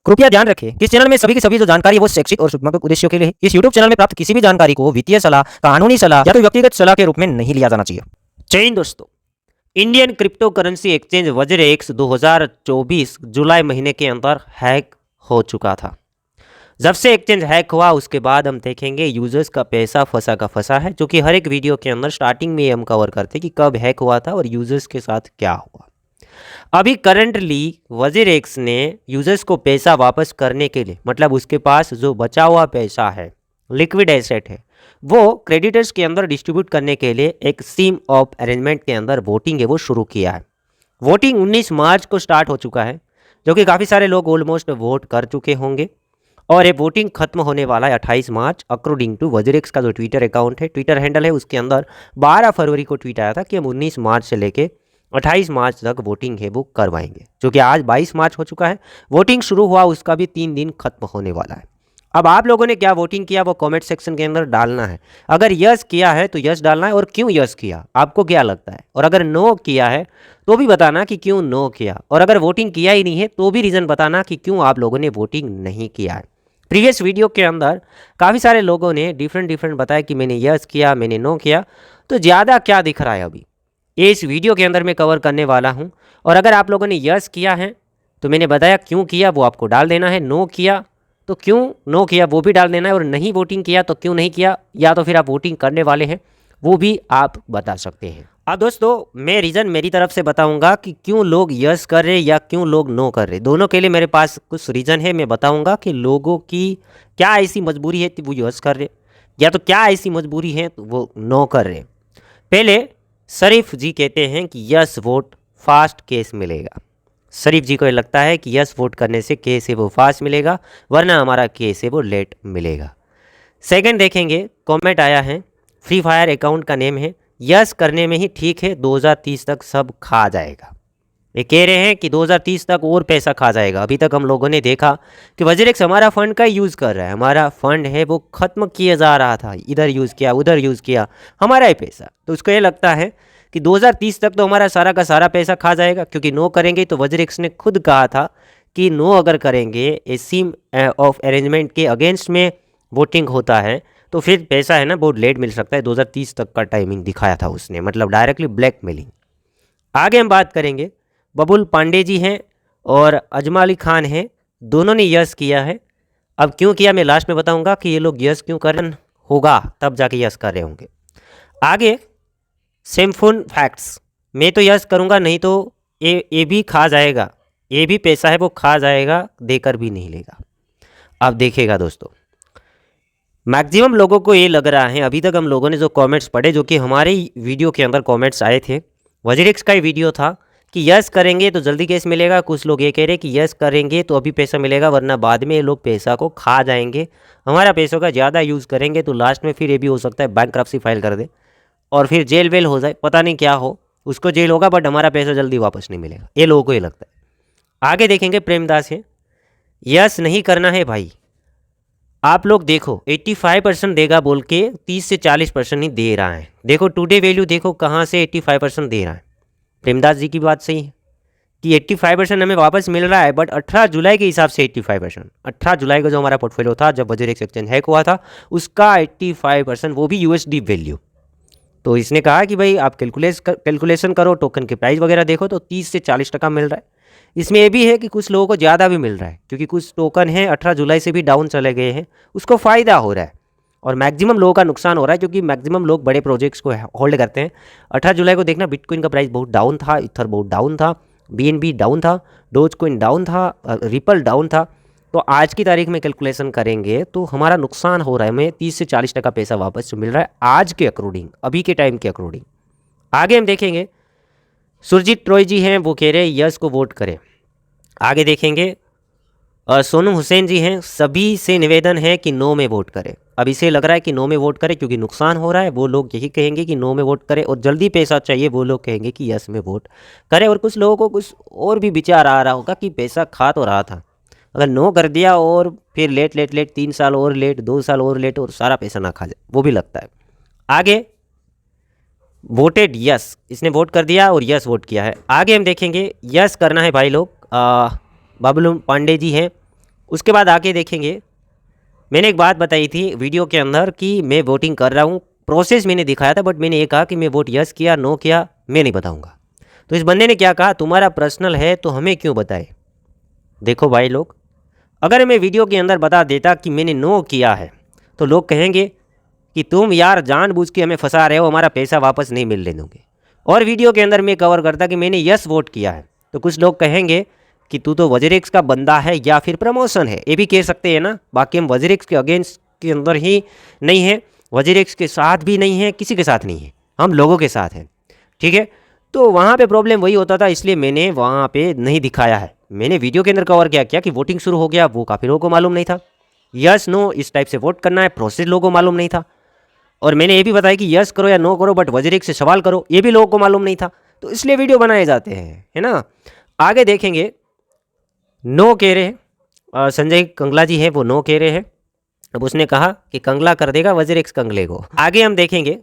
कृपया ध्यान रखें कि इस चैनल में सभी की सभी जो जानकारी है वो शैक्षिक और सूचनात्मक उद्देश्यों के लिए है। इस यूट्यूब चैनल में प्राप्त किसी भी जानकारी को वित्तीय सलाह, कानूनी सलाह या तो व्यक्तिगत सलाह के रूप में नहीं लिया जाना चाहिए। जय हिंद दोस्तों। इंडियन क्रिप्टो करेंसी एक्सचेंज वज्रेक्स 2024 जुलाई महीने के अंदर हैक हो चुका था। जब से एक्सचेंज हैक हुआ उसके बाद हम देखेंगे यूजर्स का पैसा फंसा का फंसा है, जो कि हर एक वीडियो के अंदर स्टार्टिंग में हम कवर करते कि कब हैक हुआ था और यूजर्स के साथ क्या हुआ। अभी करंटली वज्रेक्स ने यूजर्स को पैसा वापस करने के लिए, मतलब उसके पास जो बचा हुआ पैसा है, लिक्विड एसेट है, वो क्रेडिटर्स के अंदर डिस्ट्रीब्यूट करने के लिए एक स्कीम ऑफ अरेंजमेंट के अंदर वोटिंग है वो शुरू किया है। वोटिंग 19 मार्च को स्टार्ट हो चुका है, जो कि काफ़ी सारे लोग ऑलमोस्ट वोट कर चुके होंगे और ये वोटिंग खत्म होने वाला है 28 मार्च अकॉर्डिंग टू वज्रेक्स का जो ट्विटर अकाउंट है, ट्विटर हैंडल है, उसके अंदर 12 फरवरी को ट्वीट आया था कि हम 19 मार्च से लेके 28 मार्च तक वोटिंग है वो करवाएंगे, जो कि आज 22 मार्च हो चुका है। वोटिंग शुरू हुआ उसका भी 3 दिन खत्म होने वाला है। अब आप लोगों ने क्या वोटिंग किया वो कमेंट सेक्शन के अंदर डालना है। अगर यस किया है तो यस डालना है और क्यों यस किया, आपको क्या लगता है, और अगर नो किया है तो भी बताना कि क्यों नो किया, और अगर वोटिंग किया ही नहीं है तो भी रीज़न बताना कि क्यों आप लोगों ने वोटिंग नहीं किया है। प्रीवियस वीडियो के अंदर काफ़ी सारे लोगों ने डिफरेंट बताया कि मैंने यस किया, मैंने नो किया, तो ज़्यादा क्या दिख रहा है अभी ये इस वीडियो के अंदर मैं कवर करने वाला हूं। और अगर आप लोगों ने यस किया है तो मैंने बताया क्यों किया वो आपको डाल देना है, नो किया तो क्यों नो किया वो भी डाल देना है, और नहीं वोटिंग किया तो क्यों नहीं किया, या तो फिर आप वोटिंग करने वाले हैं वो भी आप बता सकते हैं। अब दोस्तों मैं रीज़न मेरी तरफ से बताऊंगा कि क्यों लोग यस कर रहे या क्यों लोग नो कर रहे, दोनों के लिए मेरे पास कुछ रीज़न है। मैं बताऊंगा कि लोगों की क्या ऐसी मजबूरी है कि वो यस कर रहे, या तो क्या ऐसी मजबूरी है तो वो नो कर रहे। पहले शरीफ जी कहते हैं कि यस वोट फास्ट केस मिलेगा। शरीफ जी को लगता है कि यस वोट करने से केस है वो फास्ट मिलेगा, वरना हमारा केस है वो लेट मिलेगा। सेकंड देखेंगे, कमेंट आया है, फ्री फायर अकाउंट का नेम है, यस करने में ही ठीक है 2030 तक सब खा जाएगा। ये कह रहे हैं कि 2030 तक और पैसा खा जाएगा। अभी तक हम लोगों ने देखा कि वज्रेक्स हमारा फंड का यूज़ कर रहा है, हमारा फंड है वो ख़त्म किया जा रहा था, इधर यूज़ किया उधर यूज़ किया हमारा ही पैसा। तो उसको ये लगता है कि 2030 तक तो हमारा सारा का सारा पैसा खा जाएगा, क्योंकि नो करेंगे तो वज्रेक्स ने खुद कहा था कि नो अगर करेंगे ए स्कीम ऑफ अरेंजमेंट के अगेंस्ट में वोटिंग होता है तो फिर पैसा है ना बहुत लेट मिल सकता है। 2030 तक का टाइमिंग दिखाया था उसने, मतलब डायरेक्टली ब्लैकमेलिंग। आगे हम बात करेंगे, बबुल पांडे जी हैं और अजमा अली खान हैं, दोनों ने यस किया है। अब क्यों किया मैं लास्ट में बताऊंगा कि ये लोग यस क्यों कर रहे होगा, तब जाके यस कर रहे होंगे। आगे सेमफोन फैक्ट्स, मैं तो यस करूंगा, नहीं तो ये भी खा जाएगा, ये भी पैसा है वो खा जाएगा, देकर भी नहीं लेगा। अब देखिएगा दोस्तों, मैक्सिमम लोगों को ये लग रहा है, अभी तक हम लोगों ने जो कमेंट्स पढ़े, जो कि हमारे ही वीडियो के अंदर कमेंट्स आए थे, वज्रेक्स का ही वीडियो था कि यस करेंगे तो जल्दी केस मिलेगा। कुछ लोग ये कह रहे कि यस करेंगे तो अभी पैसा मिलेगा, वरना बाद में ये लोग पैसा को खा जाएंगे, हमारा पैसों का ज़्यादा यूज़ करेंगे तो लास्ट में फिर ये भी हो सकता है बैंकरप्सी फाइल कर दे और फिर जेल वेल हो जाए, पता नहीं क्या हो, उसको जेल होगा बट हमारा पैसा जल्दी वापस नहीं मिलेगा, ये लोगों को ये लगता है। आगे देखेंगे प्रेमदास है, यस नहीं करना है भाई, आप लोग देखो 85% देगा बोल के 30 से 40% ही दे रहा है। देखो टुडे वैल्यू देखो कहाँ से 85% दे रहा है। प्रेमदास जी की बात सही है कि 85% हमें वापस मिल रहा है, बट 18 जुलाई के हिसाब से 85%, 18 जुलाई का जो हमारा पोर्टफोलियो था जब वज्रेक्स एक्सचेंज हैक हुआ था उसका 85%, वो भी यूएसडी वैल्यू। तो इसने कहा कि भाई आप कैलकुलेशन करो, टोकन के प्राइस वगैरह देखो तो 30 से 40% मिल रहा है। इसमें ये भी है कि कुछ लोगों को ज़्यादा भी मिल रहा है, क्योंकि कुछ टोकन हैं 18 जुलाई से भी डाउन चले गए हैं, उसको फ़ायदा हो रहा है, और मैक्सिमम लोगों का नुकसान हो रहा है, क्योंकि मैक्सिमम लोग बड़े प्रोजेक्ट्स को होल्ड करते हैं। 18 जुलाई को देखना बिटकॉइन का प्राइस बहुत डाउन था, इथर बहुत डाउन था, बीएनबी डाउन था, डोज कॉइन डाउन था, रिपल डाउन था। तो आज की तारीख में कैलकुलेशन करेंगे तो हमारा नुकसान हो रहा है, हमें 30 से 40% पैसा वापस मिल रहा है आज के अकॉर्डिंग, अभी के टाइम के अकॉर्डिंग। आगे हम देखेंगे, सुरजीत रॉय जी हैं वो कह रहे हैं यस को वोट करें। आगे देखेंगे सोनू हुसैन जी हैं, सभी से निवेदन है कि नो में वोट करें। अब इसे लग रहा है कि नो में वोट करें क्योंकि नुकसान हो रहा है, वो लोग यही कहेंगे कि नो में वोट करें, और जल्दी पैसा चाहिए वो लोग कहेंगे कि यस में वोट करें। और कुछ लोगों को कुछ और भी विचार आ रहा होगा कि पैसा खा तो रहा था, अगर नो कर दिया और फिर लेट 3 साल और लेट, 2 साल और लेट, और सारा पैसा ना खा जाए, वो भी लगता है। आगे वोटेड यस, इसने वोट कर दिया और यस वोट किया है। आगे हम देखेंगे, यस करना है भाई लोग, बबलू पांडे जी हैं, उसके बाद आके देखेंगे, मैंने एक बात बताई थी वीडियो के अंदर कि मैं वोटिंग कर रहा हूँ, प्रोसेस मैंने दिखाया था, बट मैंने ये कहा कि मैं वोट यस किया नो किया मैं नहीं बताऊँगा। तो इस बंदे ने क्या कहा, तुम्हारा पर्सनल है तो हमें क्यों बताए। देखो भाई लोग, अगर मैं वीडियो के अंदर बता देता कि मैंने नो किया है तो लोग कहेंगे कि तुम यार जानबूझ के हमें फंसा रहे हो, हमारा पैसा वापस नहीं मिलने दोगे। और वीडियो के अंदर मैं कवर करता कि मैंने यस वोट किया है तो कुछ लोग कहेंगे कि तू तो वज़ीर-एक्स का बंदा है या फिर प्रमोशन है, ये भी कह सकते हैं ना। बाकी हम वज़ीर-एक्स के अगेंस्ट के अंदर ही नहीं है, वज़ीर-एक्स के साथ भी नहीं है, किसी के साथ नहीं है, हम लोगों के साथ हैं, ठीक है। तो वहाँ पे प्रॉब्लम वही होता था, इसलिए मैंने वहाँ पे नहीं दिखाया है। मैंने वीडियो के अंदर कवर क्या किया कि वोटिंग शुरू हो गया, वो काफ़ी लोगों को मालूम नहीं था। यस नो इस टाइप से वोट करना है, प्रोसेस लोगों को मालूम नहीं था। और मैंने ये भी बताया कि यस करो या नो करो बट वज़ीर-एक्स से सवाल करो, ये भी लोगों को मालूम नहीं था। तो इसलिए वीडियो बनाए जाते हैं, है ना। आगे देखेंगे, नो कह रहे हैं, संजय कंगला जी है वो नो कह रहे हैं। अब उसने कहा कि कंगला कर देगा वज़ीर-एक्स कंगले को। आगे हम देखेंगे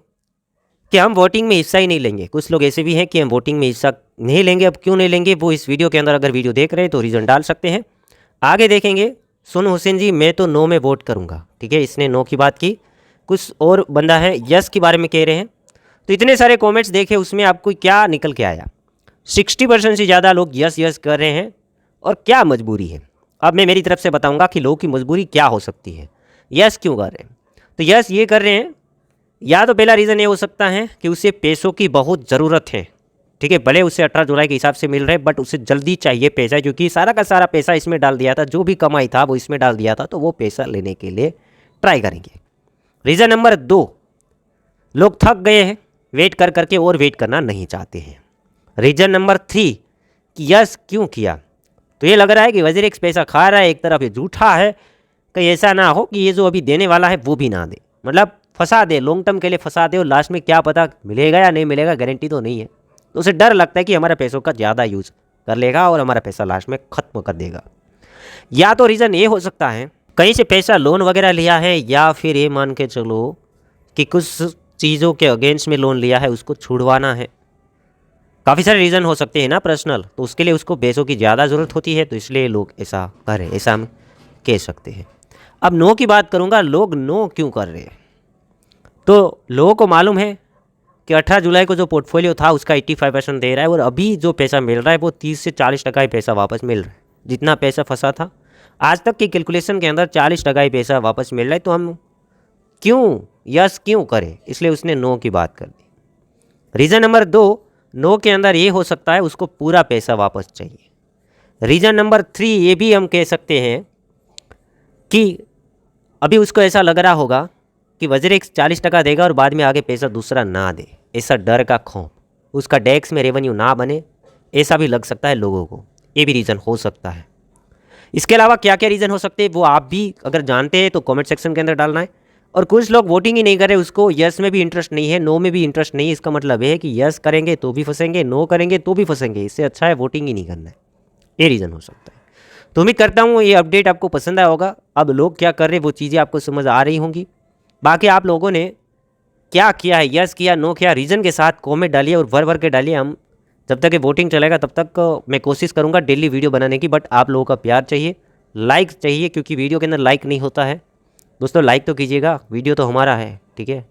कि हम वोटिंग में हिस्सा ही नहीं लेंगे। कुछ लोग ऐसे भी हैं कि हम वोटिंग में हिस्सा नहीं लेंगे। अब क्यों नहीं लेंगे वो इस वीडियो के अंदर अगर वीडियो देख रहे हैं तो रीज़न डाल सकते हैं। आगे देखेंगे, सुन हुसैन जी मैं तो नो में वोट करूँगा, ठीक है, इसने नो की बात की। कुछ और बंदा है यस के बारे में कह रहे हैं। तो इतने सारे कमेंट्स देखे, उसमें आपको क्या निकल के आया, 60% से ज़्यादा लोग यस यस कर रहे हैं। और क्या मजबूरी है, अब मैं मेरी तरफ से बताऊंगा कि लोगों की मजबूरी क्या हो सकती है, यस क्यों कर रहे हैं। तो यस ये कर रहे हैं, या तो पहला रीज़न ये हो सकता है कि उसे पैसों की बहुत ज़रूरत है, ठीक है, भले उसे 18 जुलाई के हिसाब से मिल रहे हैं बट उसे जल्दी चाहिए पैसा, क्योंकि सारा का सारा पैसा इसमें डाल दिया था, जो भी कमाई था वो इसमें डाल दिया था, तो वो पैसा लेने के लिए ट्राई करेंगे। रीज़न नंबर 2, लोग थक गए हैं वेट कर करके और वेट करना नहीं चाहते हैं। रीज़न नंबर 3 कि यस क्यों किया, तो ये लग रहा है कि वज़ीर-एक्स पैसा खा रहा है, एक तरफ ये झूठा है, कहीं ऐसा ना हो कि ये जो अभी देने वाला है वो भी ना दे, मतलब फंसा दे, लॉन्ग टर्म के लिए फंसा दे और लास्ट में क्या पता मिलेगा या नहीं मिलेगा, गारंटी तो नहीं है। तो उसे डर लगता है कि हमारे पैसों का ज़्यादा यूज़ कर लेगा और हमारा पैसा लास्ट में ख़त्म कर देगा। या तो रीज़न ये हो सकता है कहीं से पैसा लोन वगैरह लिया है, या फिर ये मान के चलो कि कुछ चीज़ों के अगेंस्ट में लोन लिया है उसको छुड़वाना है। काफ़ी सारे रीज़न हो सकते हैं ना पर्सनल, तो उसके लिए उसको पैसों की ज़्यादा ज़रूरत होती है, तो इसलिए लोग ऐसा कर रहे हैं, ऐसा हम कह सकते हैं। अब नो की बात करूँगा, लोग नो क्यों कर रहे हैं। तो लोगों को मालूम है कि 18 जुलाई को जो पोर्टफोलियो था उसका 85% दे रहा है, और अभी जो पैसा मिल रहा है वो 30 से 40% ही पैसा वापस मिल रहा है। जितना पैसा फंसा था आज तक की कैलकुलेशन के अंदर 40% ही पैसा वापस मिल रहा है, तो हम क्यों यस क्यों करें, इसलिए उसने नो की बात कर दी। रीज़न नंबर 2, नो के अंदर ये हो सकता है उसको पूरा पैसा वापस चाहिए। रीज़न नंबर 3 ये भी हम कह सकते हैं कि अभी उसको ऐसा लग रहा होगा कि वज़ीर-एक्स 40% देगा और बाद में आगे पैसा दूसरा ना दे, ऐसा डर का खौफ, उसका डैक्स में रेवेन्यू ना बने, ऐसा भी लग सकता है लोगों को, ये भी रीज़न हो सकता है। इसके अलावा क्या क्या रीज़न हो सकते हैं वो आप भी अगर जानते हैं तो कमेंट सेक्शन के अंदर डालना है। और कुछ लोग वोटिंग ही नहीं कर रहे, उसको यस में भी इंटरेस्ट नहीं है, नो में भी इंटरेस्ट नहीं है। इसका मतलब ये है कि यस करेंगे तो भी फंसेंगे, नो करेंगे तो भी फंसेंगे, इससे अच्छा है वोटिंग ही नहीं करना है, ये रीज़न हो सकता है। तो उम्मीद करता हूँ ये अपडेट आपको पसंद आया होगा। अब लोग क्या कर रहे हैं वो चीज़ें आपको समझ आ रही होंगी। बाकी आप लोगों ने क्या किया है, यस किया नो किया, रीज़न के साथ कॉमेंट डालिए और भर भर के डालिए। हम जब तक ये वोटिंग चलेगा तब तक मैं कोशिश करूँगा डेली वीडियो बनाने की, बट आप लोगों का प्यार चाहिए, लाइक चाहिए, क्योंकि वीडियो के अंदर लाइक नहीं होता है। दोस्तों लाइक तो कीजिएगा, वीडियो तो हमारा है, ठीक है।